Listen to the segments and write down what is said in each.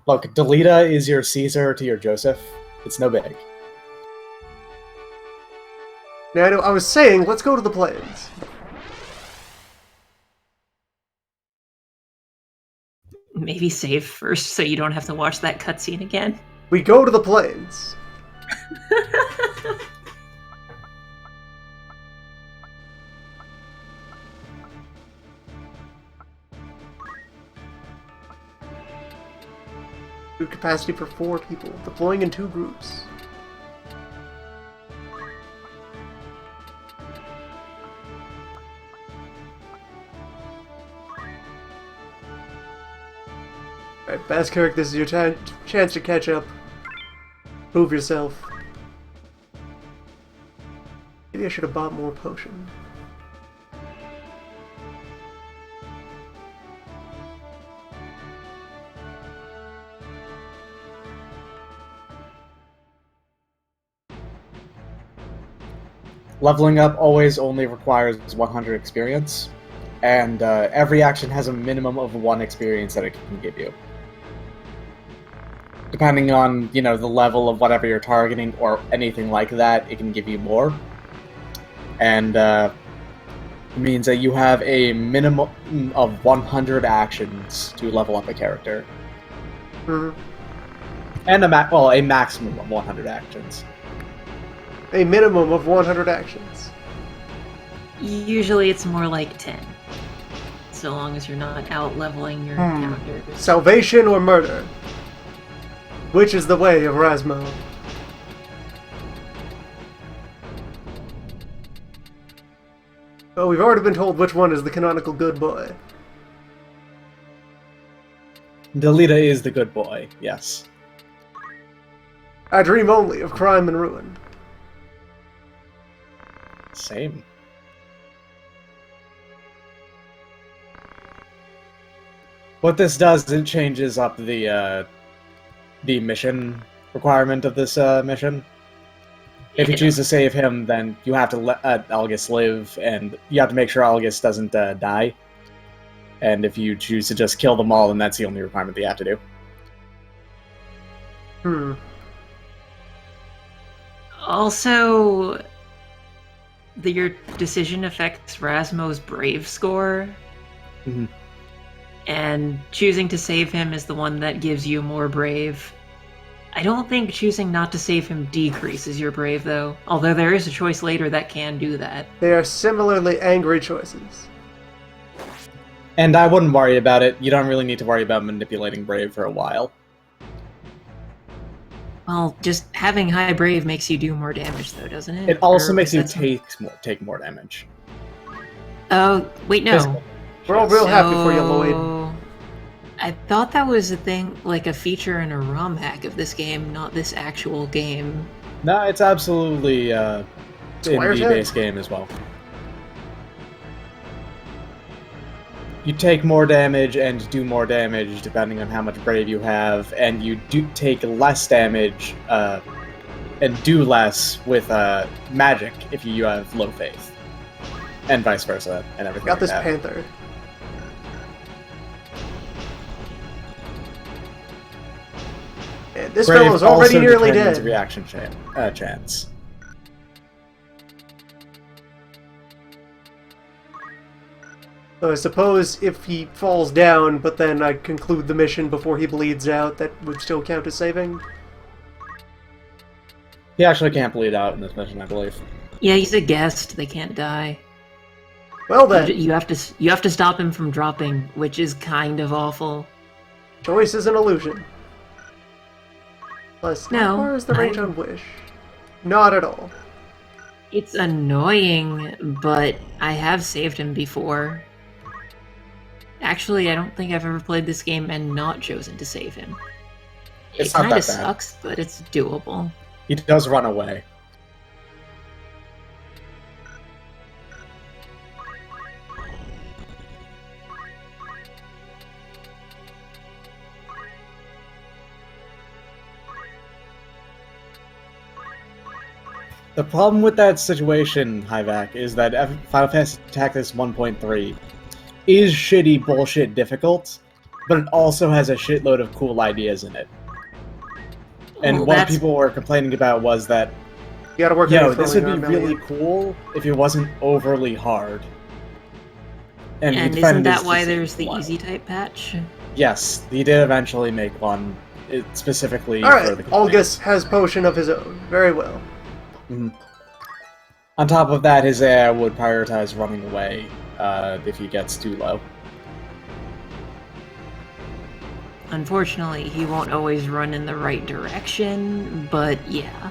Look, Delita is your Caesar to your Joseph. It's no big. Now, I was saying, let's go to the plains. Maybe save first so you don't have to watch that cutscene again. We go to the plains. Food capacity for 4 people. Deploying in 2 groups. Alright, Baskirk, this is your chance to catch up. Prove yourself. Maybe I should have bought more potion. Leveling up always only requires 100 experience, and every action has a minimum of 1 experience that it can give you. Depending on, the level of whatever you're targeting or anything like that, it can give you more. And it means that you have a minimum of 100 actions to level up a character. Mm-hmm. And a maximum of 100 actions. A minimum of 100 actions. Usually it's more like 10. So long as you're not out-leveling your character. Salvation or murder? Which is the way of Rasmo? Oh, we've already been told which one is the canonical good boy. Delita is the good boy, yes. I dream only of crime and ruin. Same. What this does, it changes up the mission requirement of this mission. If you choose to save him, then you have to let Algus live, and you have to make sure Algus doesn't die. And if you choose to just kill them all, then that's the only requirement that you have to do. Also, your decision affects Rasmo's Brave score. Mm-hmm. And choosing to save him is the one that gives you more Brave. I don't think choosing not to save him decreases your Brave, though. Although there is a choice later that can do that. They are similarly angry choices. And I wouldn't worry about it. You don't really need to worry about manipulating Brave for a while. Well, just having high Brave makes you do more damage, though, doesn't it? It also Or makes you that's take more damage. Oh, wait, no. Physical. We're all real happy for you, Lloyd. I thought that was a thing, like a feature in a ROM hack of this game, not this actual game. No, it's absolutely in Square the tag? base game as well. You take more damage and do more damage depending on how much Brave you have, and you do take less damage and do less with magic if you have low faith. And vice versa, and everything Got like this that. panther. And this Brave fellow's already also nearly determines dead. reaction chance. So I suppose if he falls down, but then I conclude the mission before he bleeds out, that would still count as saving? He actually can't bleed out in this mission, I believe. Yeah, he's a guest. They can't die. Well then, You have to stop him from dropping, which is kind of awful. choice is an illusion. Plus, No, how far is the range on Wish? Not at all. It's annoying, but I have saved him before. Actually, I don't think I've ever played this game and not chosen to save him. It's It not kind that of bad. sucks, but it's doable. He does run away. The problem with that situation, Hyvac, is that Final Fantasy Tactics 1.3 is shitty bullshit difficult, but it also has a shitload of cool ideas in it. And Well, what that's people were complaining about was that, You gotta work on your this would throwing be arm, really Elliot. cool if it wasn't overly hard. And he and defended isn't that his why decision there's for the a while. easy type patch? Yes, he did eventually make one specifically for Alright, the complaint. Algus has potion of his own. Very well. Mhm. On top of that, his AI would prioritize running away if he gets too low. Unfortunately, he won't always run in the right direction, but yeah.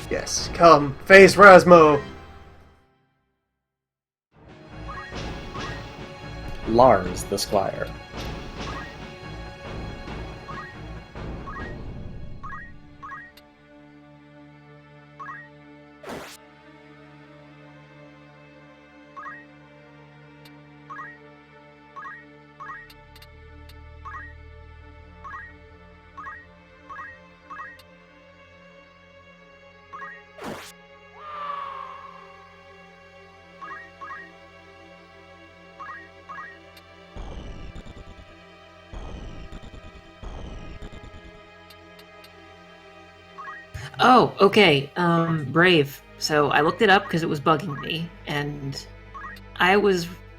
Yes, come, face Rasmo! Lars the Squire. Oh, okay. Brave. So I looked it up because it was bugging me, and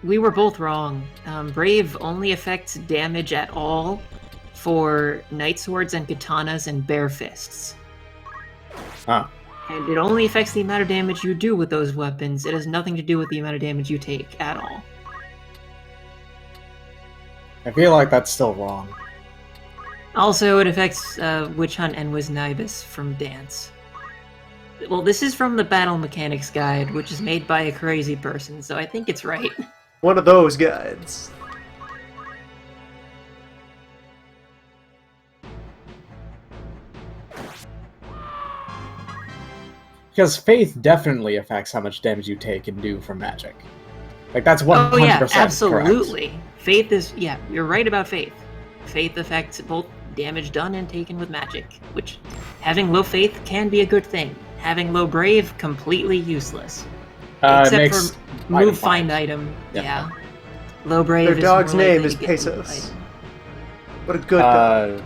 we were both wrong. Brave only affects damage at all for knight swords and katanas and bare fists. Huh. And it only affects the amount of damage you do with those weapons. It has nothing to do with the amount of damage you take at all. I feel like that's still wrong. Also, it affects Witch Hunt and Wisnibus from Dance. Well, this is from the Battle Mechanics Guide, which is made by a crazy person, so I think it's right. One of those guides. Because Faith definitely affects how much damage you take and do from magic. Like, that's 100% Oh yeah, correct. absolutely. Faith is, yeah, you're right about Faith. Faith affects both damage done and taken with magic, which having low Faith can be a good thing. Having low Brave, completely useless. It Except makes for item move find. find item, Yep. yeah. Low Brave Their is dog's more name likely is to get move Pesos. item. What a good dog.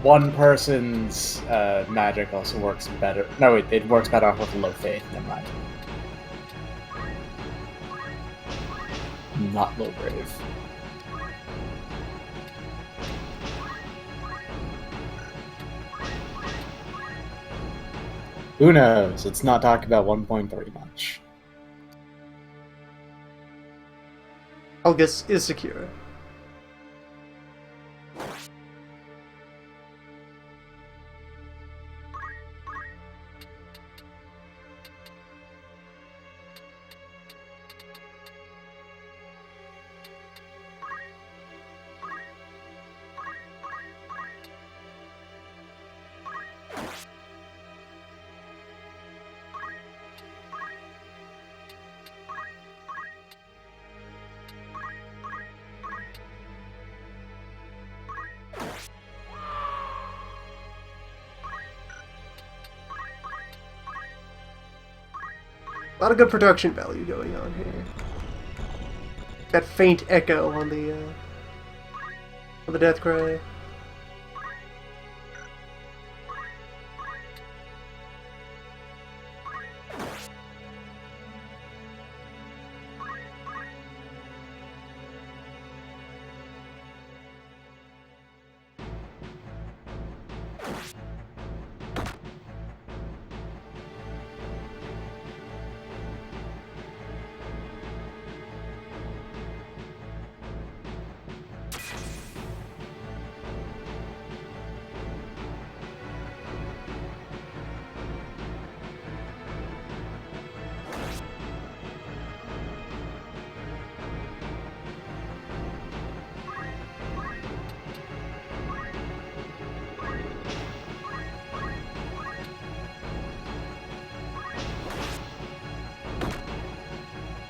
One person's magic also works better. No, wait, it works better off with low Faith. Never mind. Not low Brave. Who knows? Let's not talk about 1.3 much. Algus is secure. A lot of good production value going on here. That faint echo on the death cry.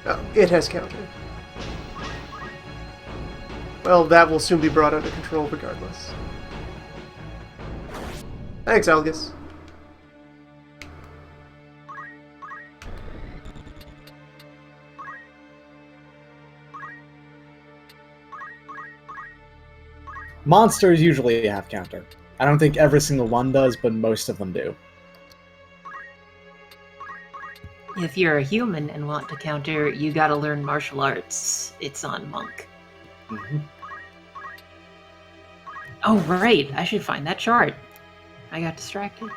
Oh, it has counter. Well, that will soon be brought under control regardless. Thanks, Algus. Monsters usually have counter. I don't think every single one does, but most of them do. If you're a human and want to counter, you gotta learn martial arts. It's on Monk. Mm-hmm. Oh, right. I should find that chart. I got distracted.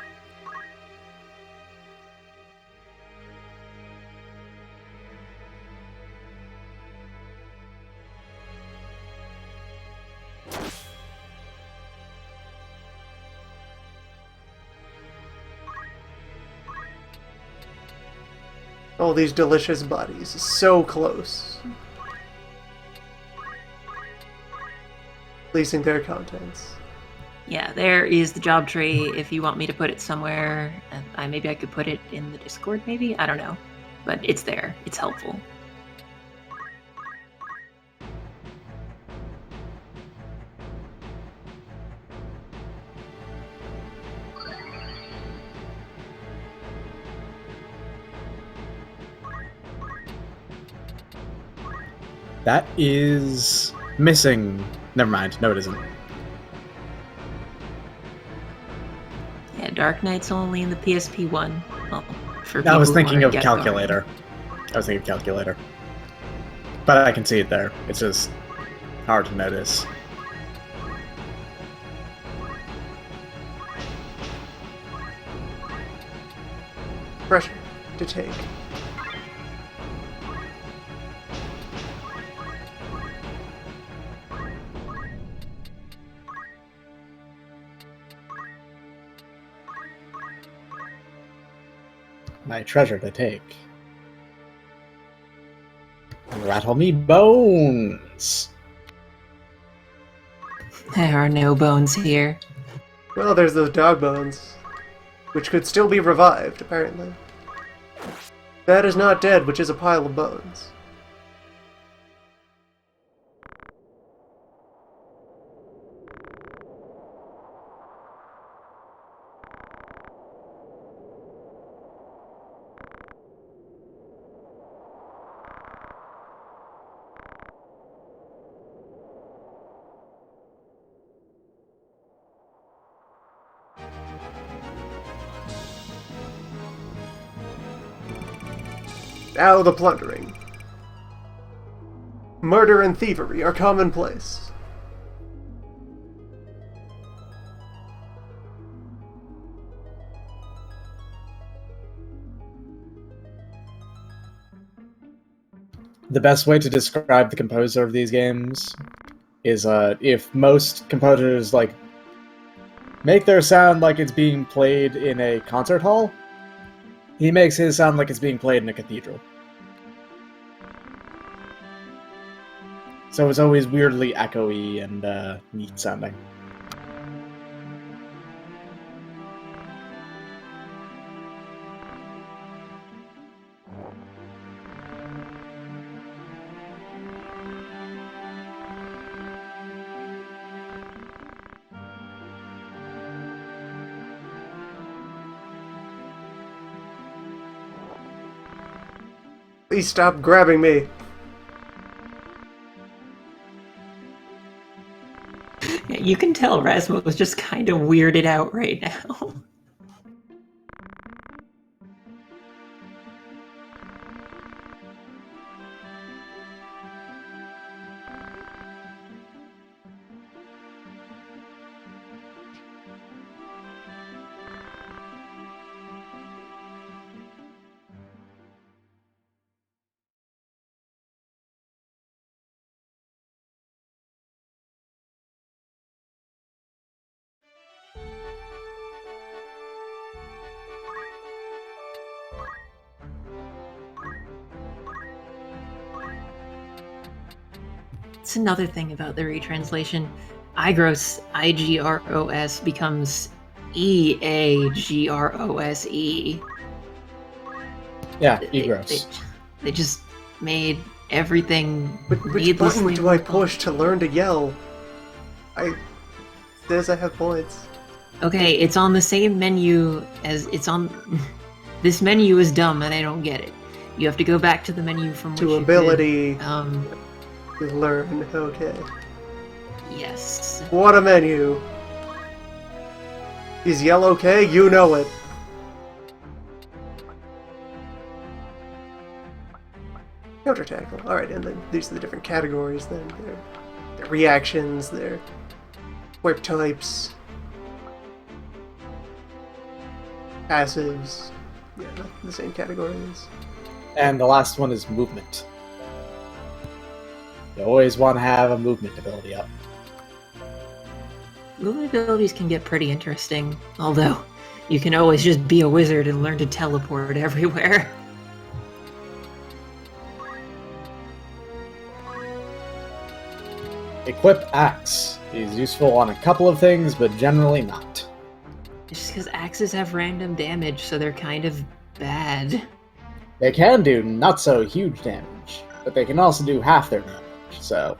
All these delicious bodies. So close. Releasing their contents. Yeah, there is the job tree. If you want me to put it somewhere, maybe I could put it in the Discord, maybe? I don't know. But it's there. It's helpful. That is missing. Never mind. No, it isn't. Yeah, Dark Knight's only in the PSP one. Well, for I people was who thinking wanna of get calculator. I was thinking of calculator. But I can see it there. It's just hard to notice. Pressure to take. My treasure to take. Rattle me bones! There are no bones here. Well, there's those dog bones, which could still be revived, apparently. That is not dead, which is a pile of bones. Now the plundering. Murder and thievery are commonplace. The best way to describe the composer of these games is if most composers make their sound like it's being played in a concert hall, he makes his sound like it's being played in a cathedral. So it's always weirdly echoey and neat sounding. Please stop grabbing me. You can tell Rasmus was just kind of weirded out right now. It's another thing about the retranslation. Igros, I-G-R-O-S, becomes E-A-G-R-O-S-E. Yeah, Egros. They just made everything Which needlessly button do I simple. push to learn to yell? Says I have points. Okay, it's on the same menu as it's on. This menu is dumb, and I don't get it. You have to go back to the menu from which To you ability did, to learn. Okay. Yes. What a menu. Is yellow okay? You know it. Counter tackle. Alright, and then these are the different categories then. Their reactions, their whip types, passives. Yeah, the same categories. And the last one is movement. You always want to have a movement ability up. Movement abilities can get pretty interesting, although you can always just be a wizard and learn to teleport everywhere. Equip Axe. He's useful on a couple of things, but generally not. It's just because axes have random damage, so they're kind of bad. They can do not so huge damage, but they can also do half their damage, so...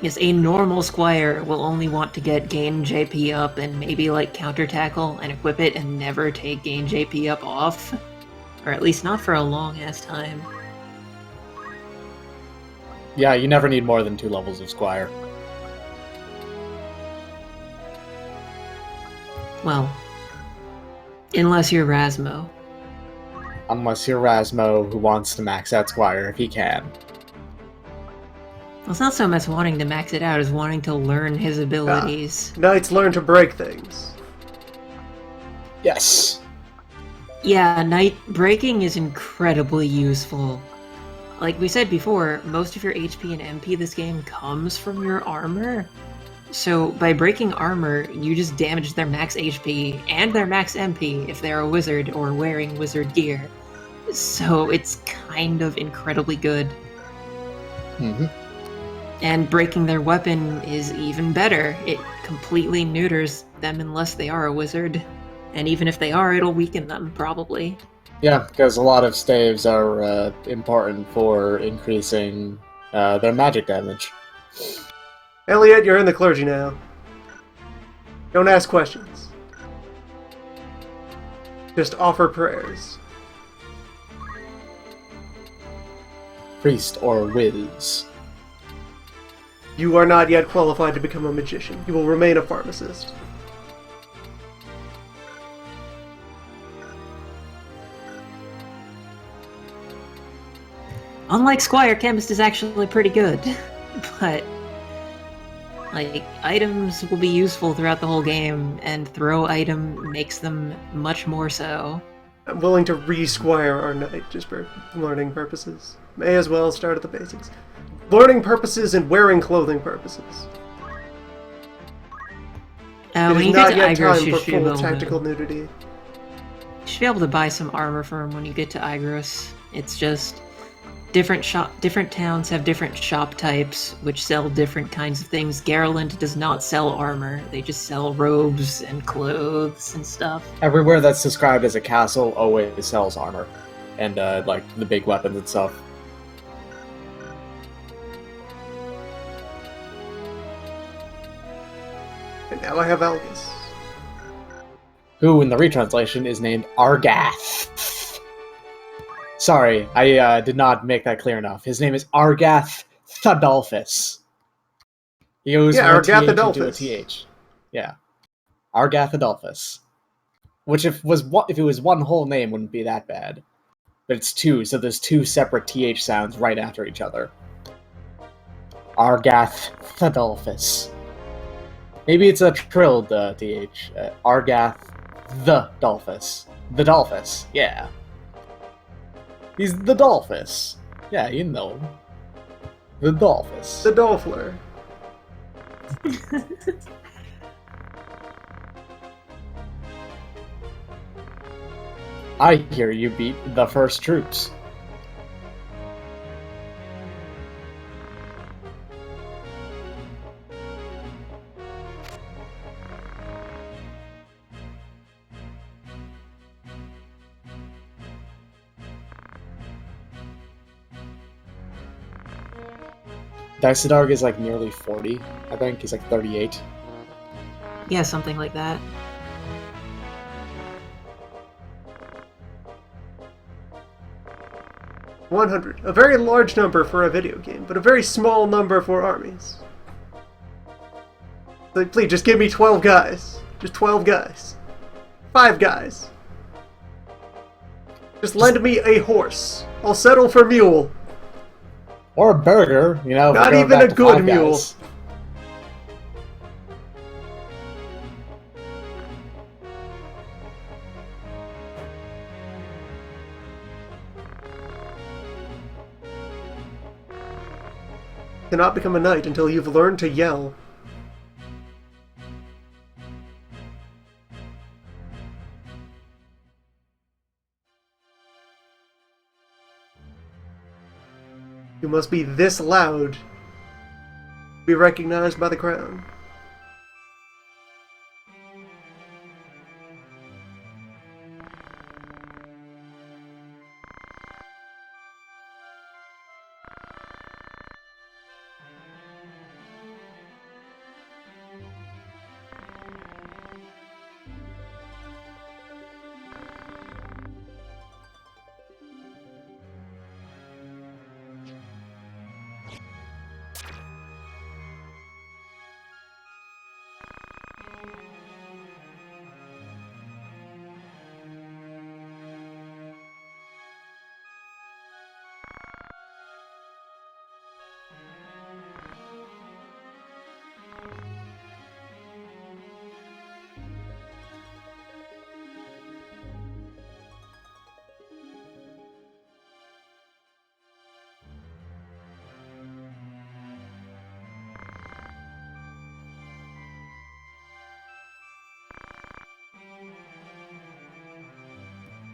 Yes, a normal squire will only want to get gain JP up and maybe like counter tackle and equip it and never take gain JP up off. Or at least not for a long ass time. Yeah, you never need more than 2 levels of Squire. Well, unless you're Rasmo. Unless you're Rasmo, who wants to max out Squire if he can. Well, it's not so much wanting to max it out as wanting to learn his abilities. Knights learn to break things. Yes! Yeah, knight breaking is incredibly useful. Like we said before, most of your HP and MP this game comes from your armor. So by breaking armor, you just damage their max HP and their max MP if they're a wizard or wearing wizard gear. So it's kind of incredibly good. Mm-hmm. And breaking their weapon is even better. It completely neuters them unless they are a wizard. And even if they are, it'll weaken them, probably. Yeah, because a lot of staves are important for increasing their magic damage. Elliot, you're in the clergy now. Don't ask questions. Just offer prayers. Priest or Wiz. You are not yet qualified to become a magician. You will remain a pharmacist. Unlike Squire, Chemist is actually pretty good. But, like, items will be useful throughout the whole game, and throw item makes them much more so. I'm willing to re-squire our knight just for learning purposes. May as well start at the basics. Learning purposes and wearing clothing purposes. It When is you not get to yet Igros, time you for should, be able full to, tactical nudity. you should be able to buy some armor from him when you get to Igros. It's just different towns have different shop types, which sell different kinds of things. Garland does not sell armor; they just sell robes and clothes and stuff. Everywhere that's described as a castle always sells armor. And, like, the big weapons and stuff. And now I have Algus. Who, in the retranslation, is named Argath. Sorry, I did not make that clear enough. His name is Argath Thadolphus. He goes from a Argath TH into a Adolphus. TH. Yeah. Argath Adolphus. Which, if it was one whole name, wouldn't be that bad. But it's 2, so there's 2 separate TH sounds right after each other. Argath Thadolphus. Maybe it's a trilled TH. Argath the Dolphus. The Dolphus, yeah. He's the Dolphus. Yeah, you know him. The Dolphus. The Dolfler. I hear you beat the first troops. Dysadarg is like nearly 40, I think. He's like 38. Yeah, something like that. 100. A very large number for a video game, but a very small number for armies. Like, please, just give me 12 guys. Just 12 guys. 5 guys. Just lend me a horse. I'll settle for mule. Or a burger, you know. If Not we're going even back a to good Five mule. Guys. Cannot become a knight until you've learned to yell. You must be this loud to be recognized by the crown.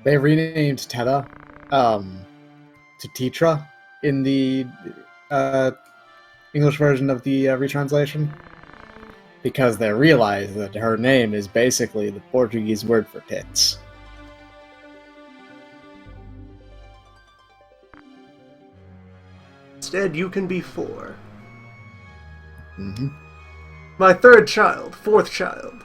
They renamed Teta to Tetra in the English version of the retranslation because they realized that her name is basically the Portuguese word for tits. Instead, you can be 4. Mm-hmm. My 3rd child, 4th child.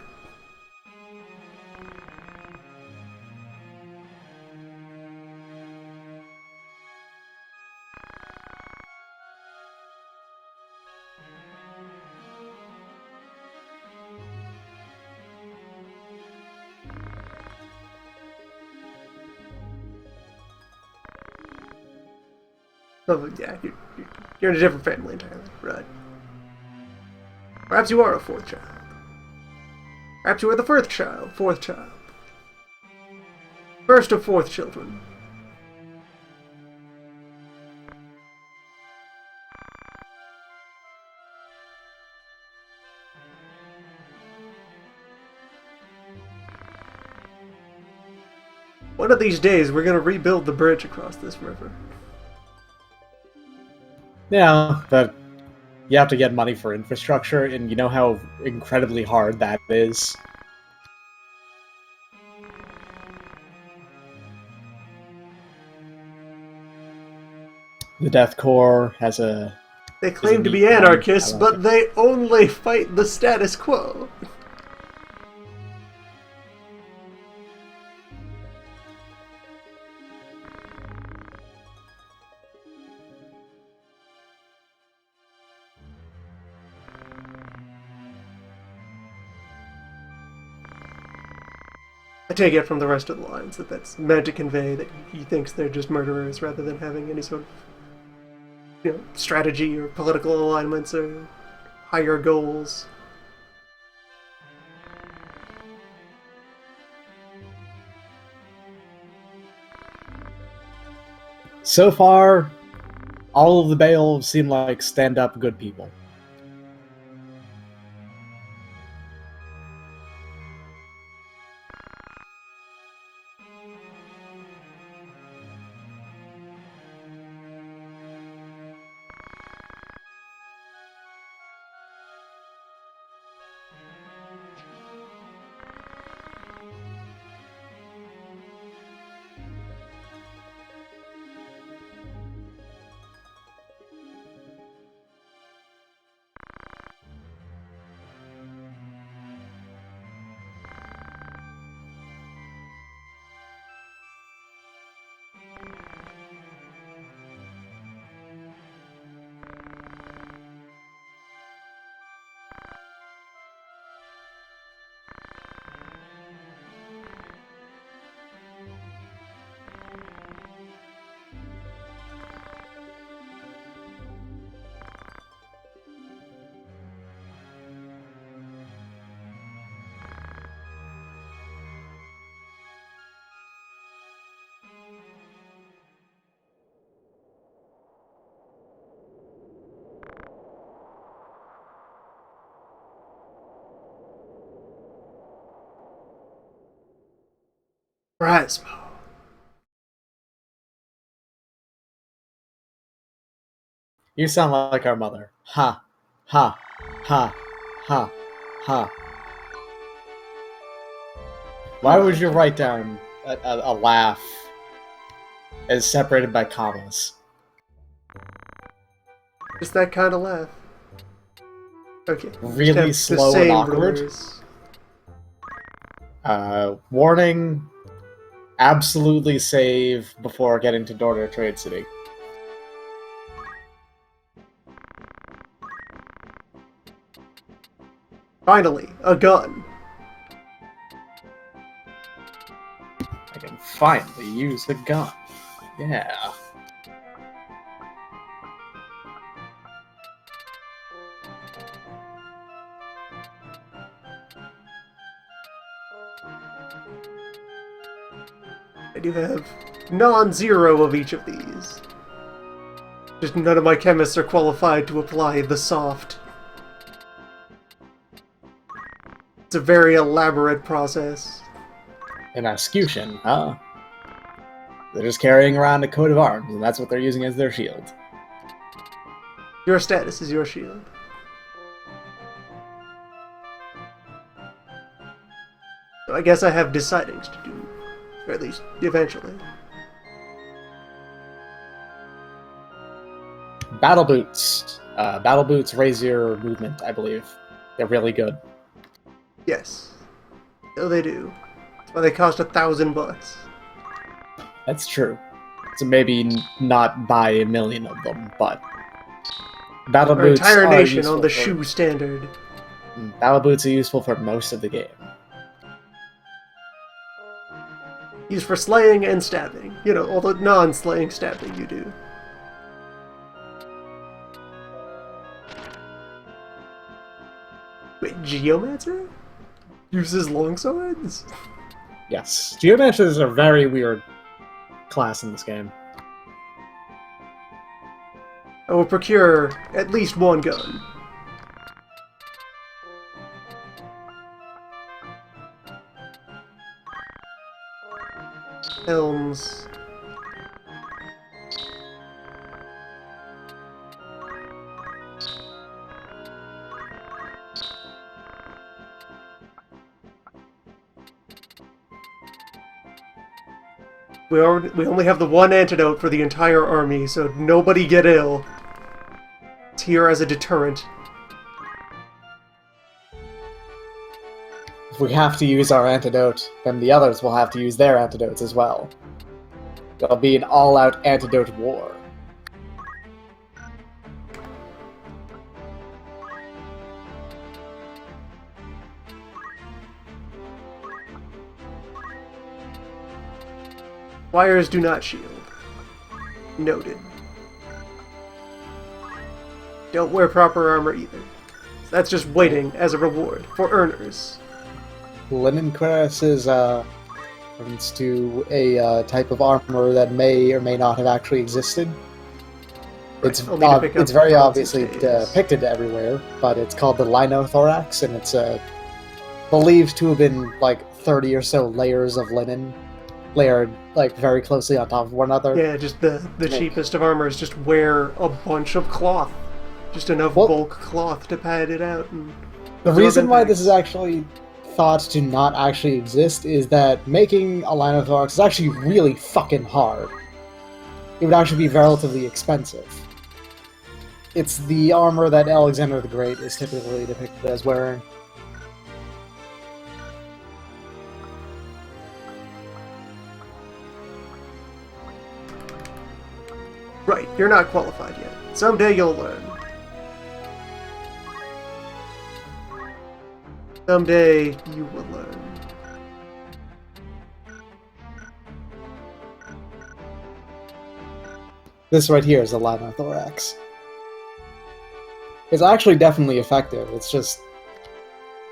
Oh, yeah, you're in a different family entirely, right? Perhaps you are a 4th child. Perhaps you are the 1st child, 4th child. First of 4th children. One of these days, we're gonna rebuild the bridge across this river. Yeah, but you have to get money for infrastructure, and you know how incredibly hard that is. The Death Corps has a... They claim to be anarchists, but they only fight the status quo. I take it from the rest of the lines that that's meant to convey that he thinks they're just murderers rather than having any sort of, strategy or political alignments or higher goals. So far, all of the Baals seem like stand-up good people. Rasmo. You sound like our mother. Ha, ha, ha, ha, ha. Why would you write down a laugh as separated by commas? Just that kind of laugh. Okay. Really just have slow the and same awkward? rumors. Warning. Absolutely save before getting to Dorder Trade City. Finally, a gun. I can finally use the gun. Yeah. I do have non-zero of each of these. Just none of my chemists are qualified to apply the soft. It's a very elaborate process. An execution, huh? They're just carrying around a coat of arms, and that's what they're using as their shield. Your status is your shield. So I guess I have decidings to do. Or at least, eventually. Battle boots. Battle boots raise your movement, I believe. They're really good. Yes. So they do. That's why they cost $1,000. That's true. So maybe not buy a million of them, but battle Our boots entire are nation useful on the for, shoe standard. Battle boots are useful for most of the game. Used for slaying and stabbing. You know, all the non-slaying stabbing you do. Wait, Geomancer? Uses longswords? Yes, Geomancers are a very weird class in this game. I will procure at least one gun. Helms. We only have the one antidote for the entire army, so nobody get ill. It's here as a deterrent. If we have to use our antidote, then the others will have to use their antidotes as well. It'll be an all-out antidote war. Wires do not shield. Noted. Don't wear proper armor either. That's just waiting as a reward for earners. Linen cuirass is reference to a type of armor that may or may not have actually existed. It's I'll need to pick up it's very the obviously days. depicted everywhere, but it's called the linothorax, and it's believed to have been like 30 or so layers of linen, layered like very closely on top of one another. Yeah, just the cheapest of armor is just wear a bunch of cloth. Just enough Well- bulk cloth to pad it out. And The absorb reason why impacts. this is actually thought to not actually exist is that making a linothorax is actually really fucking hard. It would actually be relatively expensive. It's the armor that Alexander the Great is typically depicted as wearing. Right, you're not qualified yet. Someday you'll learn. Someday you will learn. This right here is a linothorax. It's actually definitely effective. It's just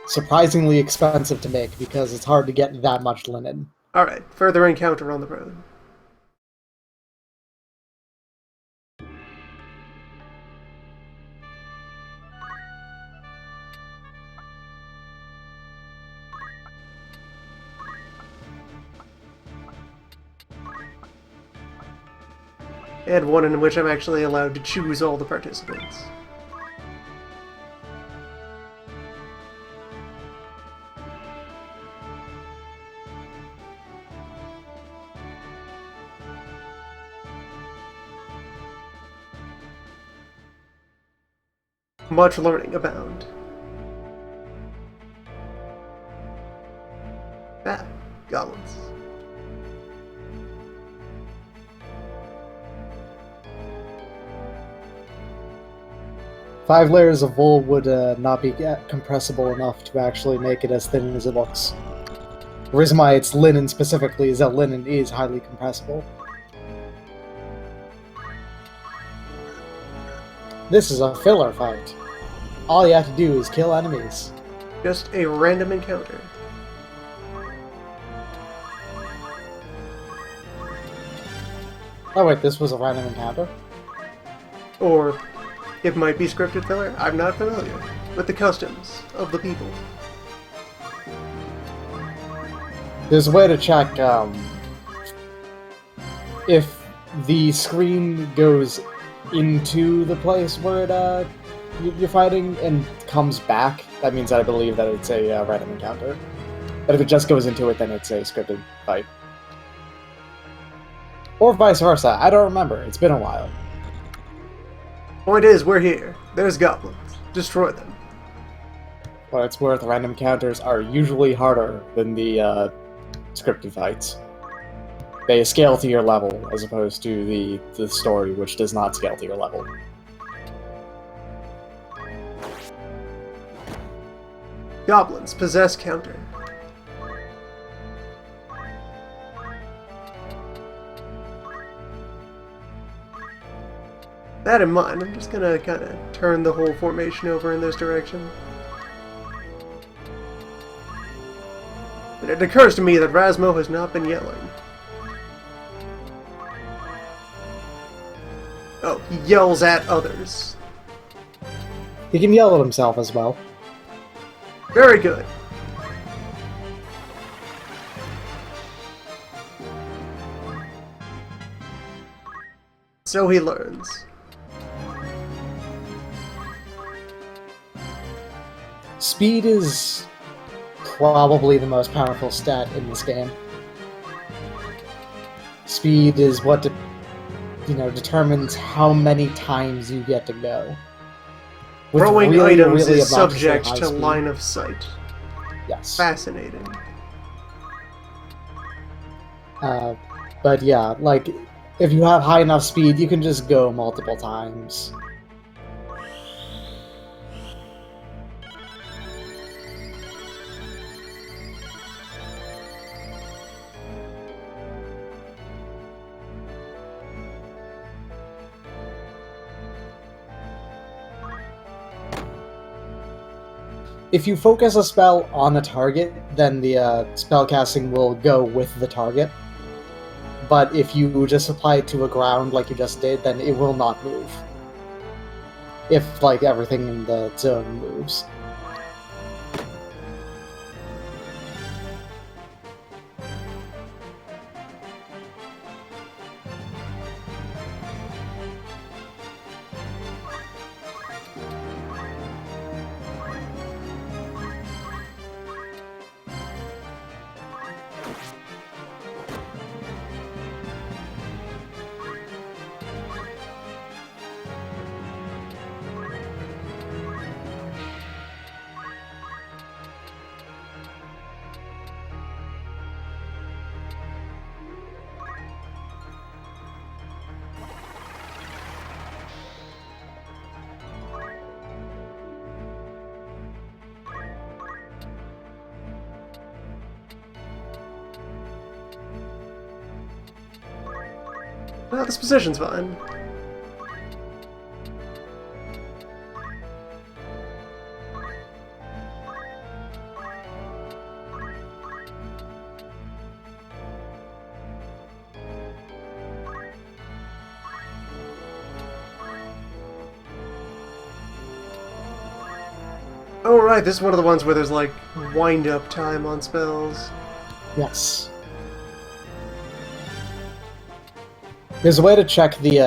surprisingly expensive to make because it's hard to get that much linen. Alright, further encounter on the road. and one in which I'm actually allowed to choose all the participants. Much learning abound. Ah, goblins. Five layers of wool would not be compressible enough to actually make it as thin as it looks. The reason why it's linen specifically is that linen is highly compressible. This is a filler fight. All you have to do is kill enemies. Just a random encounter. Oh wait, this was a random encounter? Or it might be scripted filler. I'm not familiar with the customs of the people. There's a way to check if the screen goes into the place where you're fighting and comes back. That means that I believe that it's a random encounter. But if it just goes into it, then it's a scripted fight. Or vice versa. I don't remember. It's been a while. Point is, we're here. There's goblins. Destroy them. But it's worth random encounters are usually harder than the scripted fights. They scale to your level, as opposed to the story, which does not scale to your level. Goblins possess counter. That in mind, I'm just gonna kind of turn the whole formation over in this direction. But it occurs to me that Rasmo has not been yelling. Oh, he yells at others. He can yell at himself as well. Very good. So he learns. Speed is probably the most powerful stat in this game. Speed is what determines how many times you get to go. With Throwing really, items really is obnoxiously subject high to speed. line of sight. Yes. Fascinating. But yeah, like, if you have high enough speed, you can just go multiple times. If you focus a spell on a target, then the spell casting will go with the target. But if you just apply it to a ground like you just did, then it will not move. If, like, everything in the zone moves. Well, this position's fine. Oh right, this is one of the ones where there's like wind-up time on spells. Yes. There's a way to check the,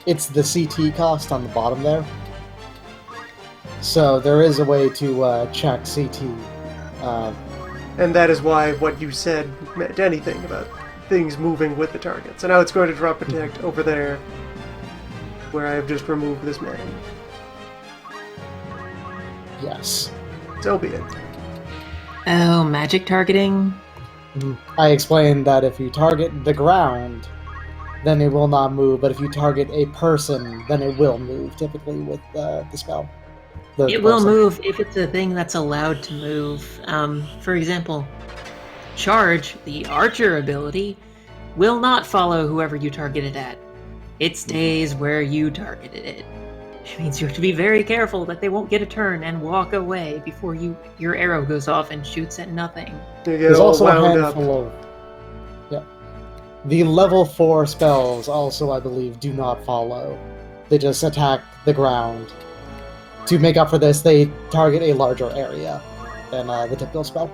it's the CT cost on the bottom there. So there is a way to check CT. And that is why what you said meant anything about things moving with the target. So now it's going to drop Protect over there, where I have just removed this man. Yes. So be it. Oh, magic targeting? I explained that if you target the ground, then it will not move, but if you target a person, then it will move, typically with the spell. It will move if it's a thing that's allowed to move. For example, Charge, the archer ability, will not follow whoever you target it at. It stays where you targeted it. Which means you have to be very careful that they won't get a turn and walk away before your arrow goes off and shoots at nothing. There's also a handful of... Yeah. The level 4 spells also, I believe, do not follow. They just attack the ground. To make up for this, they target a larger area than the typical spell.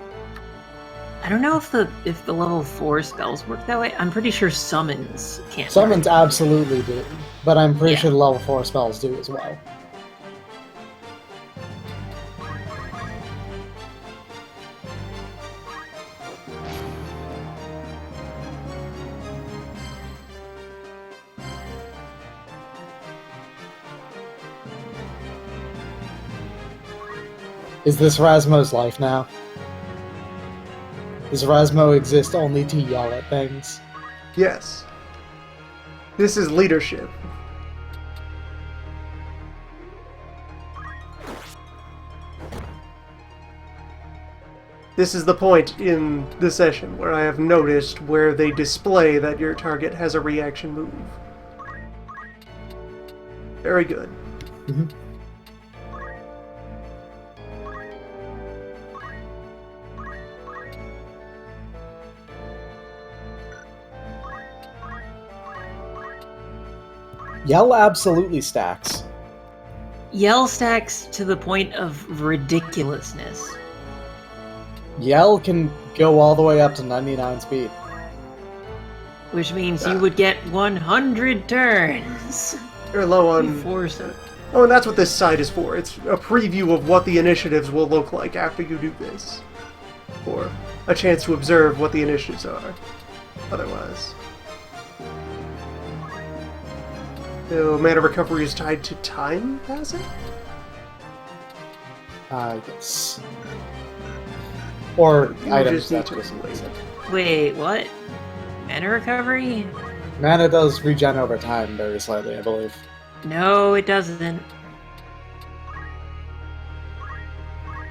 I don't know if the level 4 spells work that way. I'm pretty sure summons can't. Summons absolutely do, but I'm pretty sure the level 4 spells do as well. Is this Rasmo's life now? Does Rasmo exist only to yell at things? Yes. This is leadership. This is the point in the session where I have noticed where they display that your target has a reaction move. Very good. Mm-hmm. Yell absolutely stacks. Yell stacks to the point of ridiculousness. Yell can go all the way up to 99 speed. Which means you would get 100 turns. You're low on... Before so. Oh, and that's what this side is for. It's a preview of what the initiatives will look like after you do this. Or a chance to observe what the initiatives are. Otherwise. So, mana recovery is tied to time passing? Yes. Or You items just need that to person wait. plays it. Wait, what? Mana recovery? Mana does regen over time very slightly, I believe. No, it doesn't.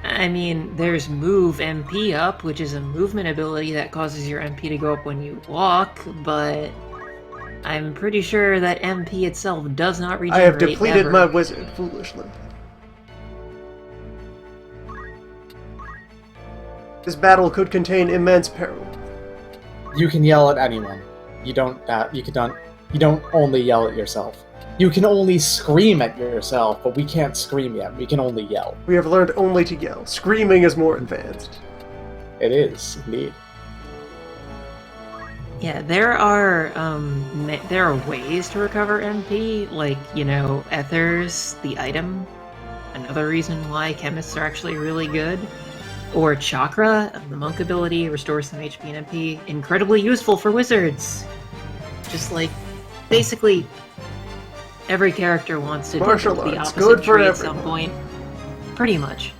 I mean, there's move MP up, which is a movement ability that causes your MP to go up when you walk, but I'm pretty sure that MP itself does not regenerate. I have depleted ever. my wizard foolishly. This battle could contain immense peril. You can yell at anyone. You don't only yell at yourself. You can only scream at yourself, but we can't scream yet. We can only yell. We have learned only to yell. Screaming is more advanced. It is, indeed. Yeah, there are ways to recover MP, like, Ethers, the item. Another reason why chemists are actually really good. Or Chakra, the monk ability, restores some HP and MP. Incredibly useful for wizards! Just like, basically, every character wants to do Martial the arts, opposite good for tree at everyone. some point. Pretty much.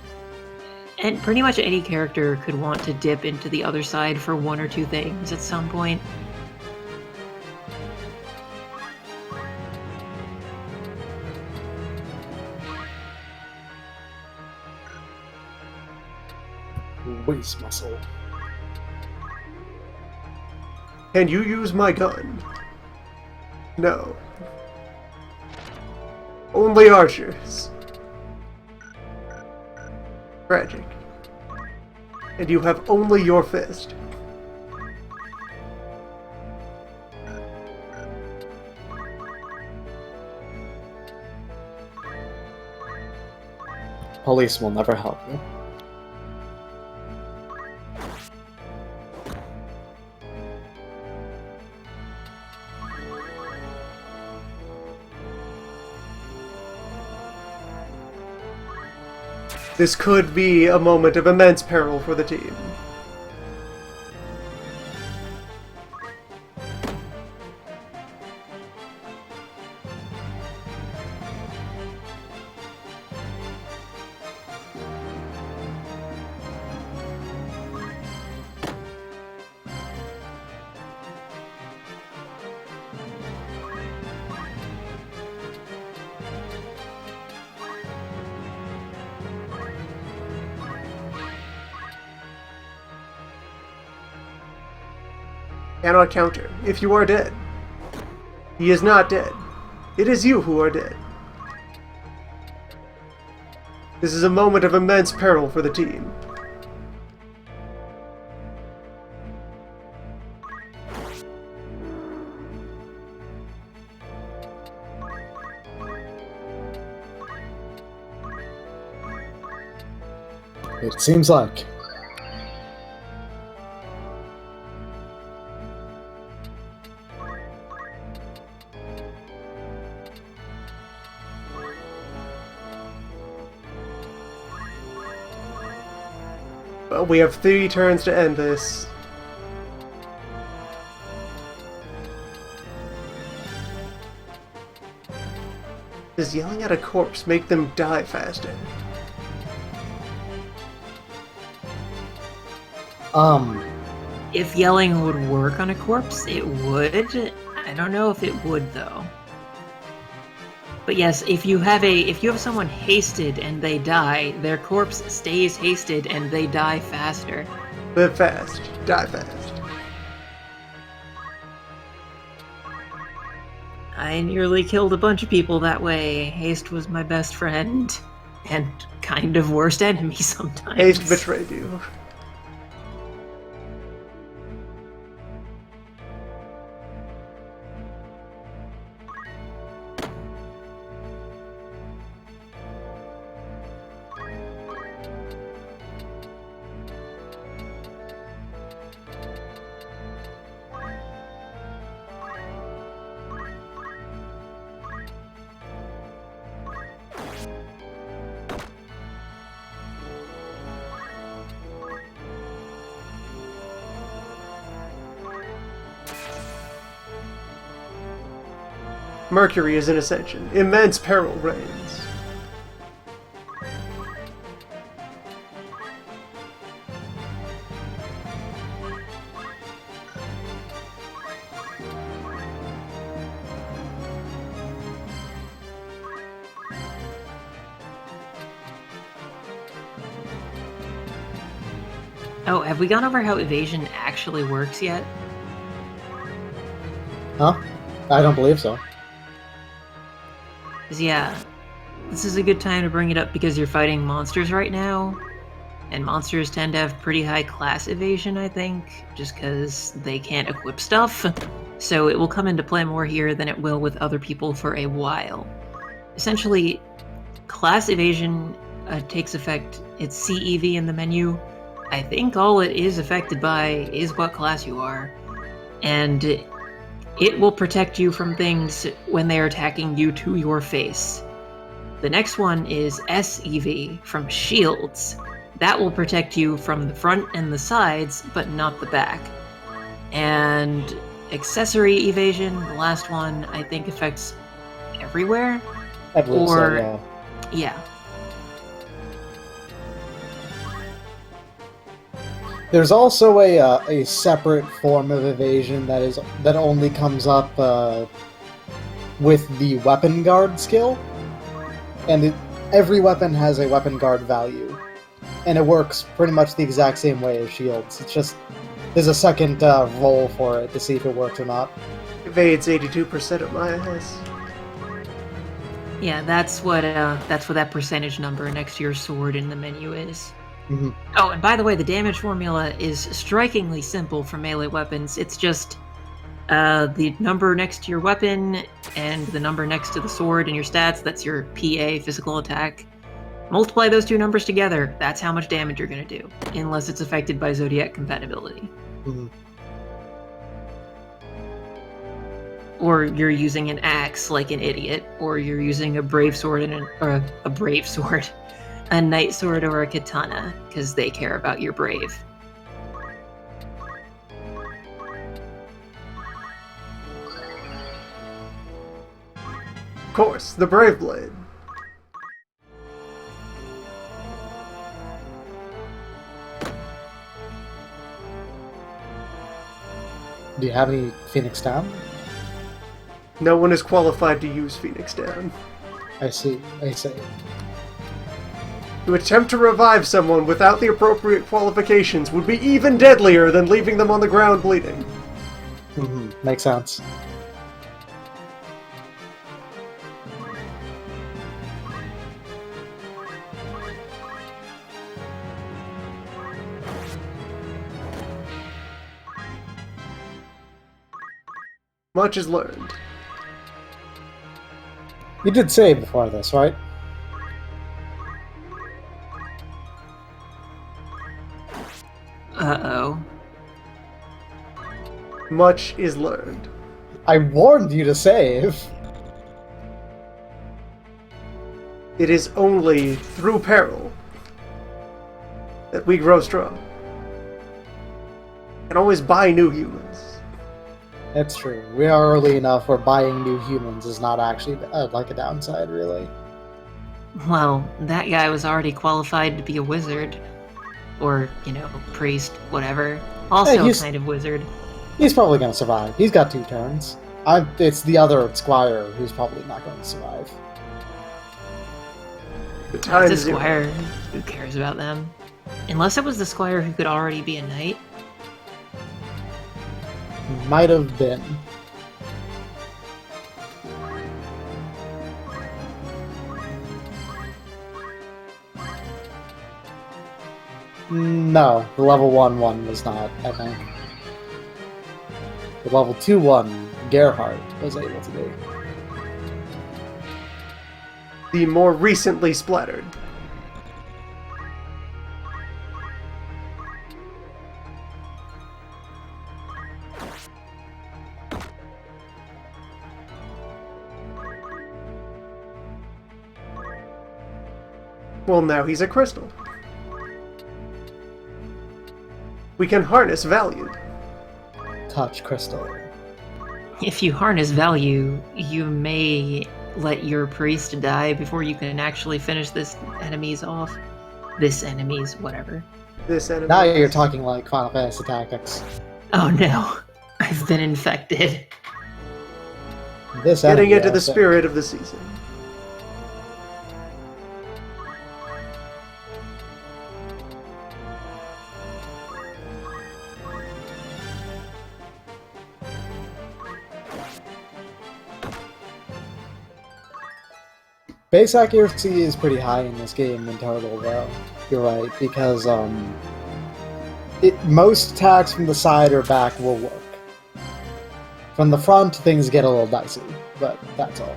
And pretty much any character could want to dip into the other side for one or two things at some point. Waist muscle. Can you use my gun? No. Only archers. Tragic. And you have only your fist. Police will never help you. This could be a moment of immense peril for the team. Cannot counter. If you are dead. He is not dead. It is you who are dead. This is a moment of immense peril for the team. It seems like. Well, we have 3 turns to end this. Does yelling at a corpse make them die faster? If yelling would work on a corpse, it would. I don't know if it would though. But yes, if you have someone hasted and they die, their corpse stays hasted and they die faster. Live fast, die fast. I nearly killed a bunch of people that way. Haste was my best friend. And kind of worst enemy sometimes. Haste betrayed you. Mercury is in ascension. Immense peril reigns. Oh, have we gone over how evasion actually works yet? Huh? I don't believe so. 'Cause yeah, this is a good time to bring it up because you're fighting monsters right now. And monsters tend to have pretty high class evasion, I think, just because they can't equip stuff. So it will come into play more here than it will with other people for a while. Essentially, class evasion takes effect, it's CEV in the menu. I think all it is affected by is what class you are. And it will protect you from things when they are attacking you to your face. The next one is SEV from shields. That will protect you from the front and the sides, but not the back. And accessory evasion, the last one, I think affects everywhere. I believe so, yeah. Yeah. There's also a separate form of evasion that only comes up with the weapon guard skill, and every weapon has a weapon guard value, and it works pretty much the exact same way as shields. It's just there's a second roll for it to see if it works or not. Evades 82% of my IS. Yeah, that's what that percentage number next to your sword in the menu is. Mm-hmm. Oh, and by the way, the damage formula is strikingly simple for melee weapons. It's just the number next to your weapon and the number next to the sword and your stats. That's your PA, physical attack. Multiply those two numbers together. That's how much damage you're going to do, unless it's affected by Zodiac compatibility. Mm-hmm. Or you're using an axe like an idiot, or you're using a brave sword or a brave sword. a night sword or a katana, because they care about your brave. Of course, the Brave Blade. Do you have any Phoenix Down? No one is qualified to use Phoenix Down. I see. I see. To attempt to revive someone without the appropriate qualifications would be even deadlier than leaving them on the ground bleeding. Mm-hmm. Makes sense. Much is learned. You did save before this, right? Uh-oh. Much is learned. I warned you to save. It is only through peril that we grow strong. And always buy new humans. That's true. We are early enough where buying new humans is not actually like a downside, really. Well, that guy was already qualified to be a wizard. Or, priest, whatever. Also Hey, a kind of wizard. He's probably going to survive. He's got 2 turns. It's the other squire who's probably not going to survive. The time It's a is squire. Who cares about them? Unless it was the squire who could already be a knight. Might have been. No, the level 1 one was not, I think. The level 2 one, Gerhardt was able to do. the more recently splattered. Well, now he's a crystal. We can harness value. Touch crystal. If you harness value, you may let your priest die before you can actually finish this enemy's off. This enemy's whatever. This enemy. Now you're talking like Final Fantasy Tactics. Oh no, I've been infected. This Getting enemy, into I the think. spirit of the season. Base accuracy is pretty high in this game in total, though. You're right, because most attacks from the side or back will work. From the front, things get a little dicey, but that's all.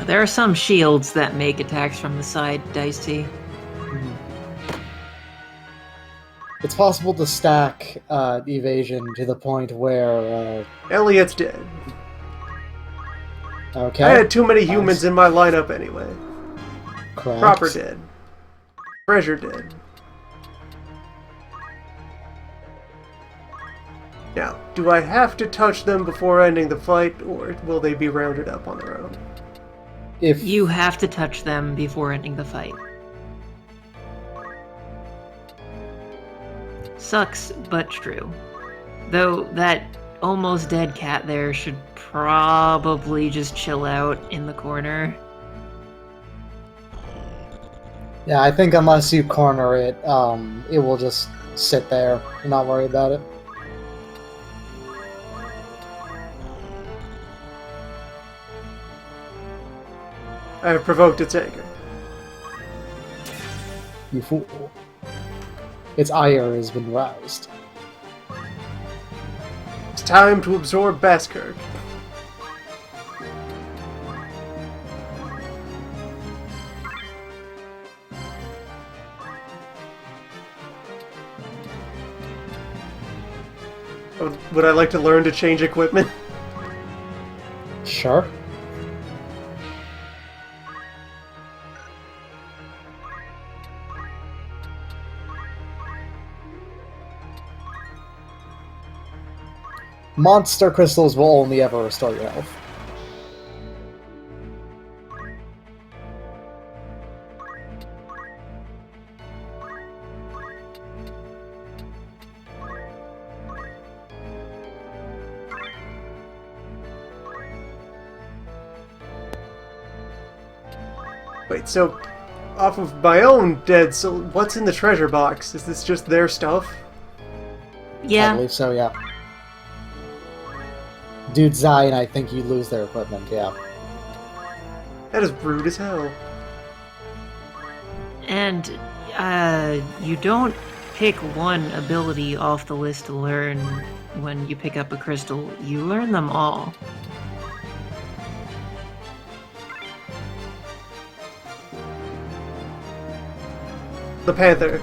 There are some shields that make attacks from the side dicey. It's possible to stack evasion to the point where... Elliot's dead. okay. I had too many humans Nice. in my lineup anyway. Correct. Proper dead. Treasure dead. Now, do I have to touch them before ending the fight, or will they be rounded up on their own? If You have to touch them before ending the fight. Sucks, but true. Though that almost dead cat there should probably just chill out in the corner. Yeah, I think unless you corner it, it will just sit there and not worry about it. I have provoked its anger. You fool. Its ire has been roused. It's time to absorb Baskirk. Would I like to learn to change equipment? monster crystals will only ever restore your health. Wait, so off of my own dead soul, what's in the treasure box? Is this just their stuff? I Yeah. believe so, yeah. Dudes die, and I think you lose their equipment, yeah. That is rude as hell. And you don't pick one ability off the list to learn when you pick up a crystal. You learn them all. The Panther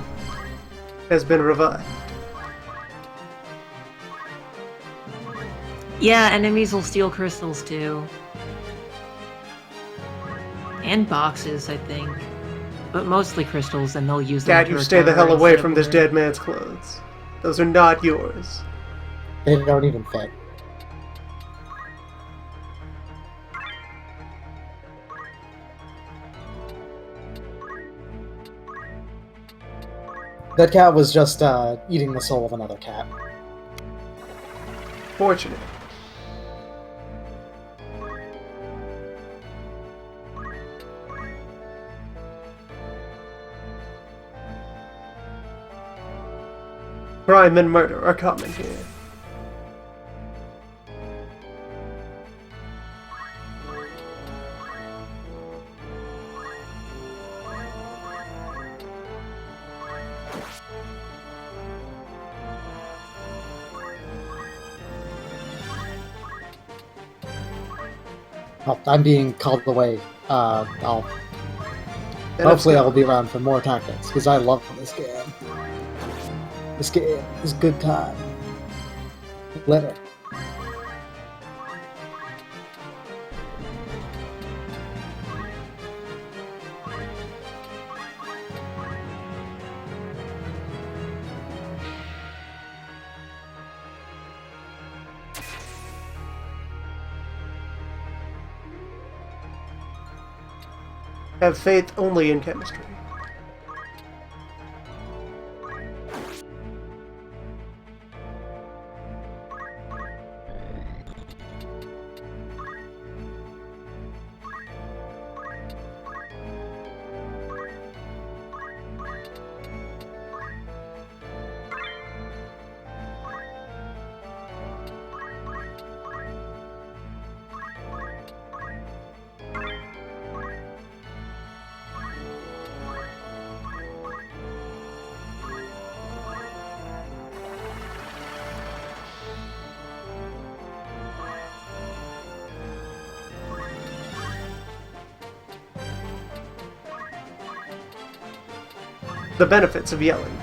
has been revived. Yeah, enemies will steal crystals too. And boxes, I think. But mostly crystals, and they'll use them Dad, to you stay the recover hell away instead from of this learn. dead man's clothes. Those are not yours. They don't even fit. That cat was just eating the soul of another cat. Fortunate. Crime and murder are common here. Oh, I'm being called away. Hopefully I will be around for more tactics, because I love this game. This game is good time. Later. Have faith only in chemistry. The benefits of yelling.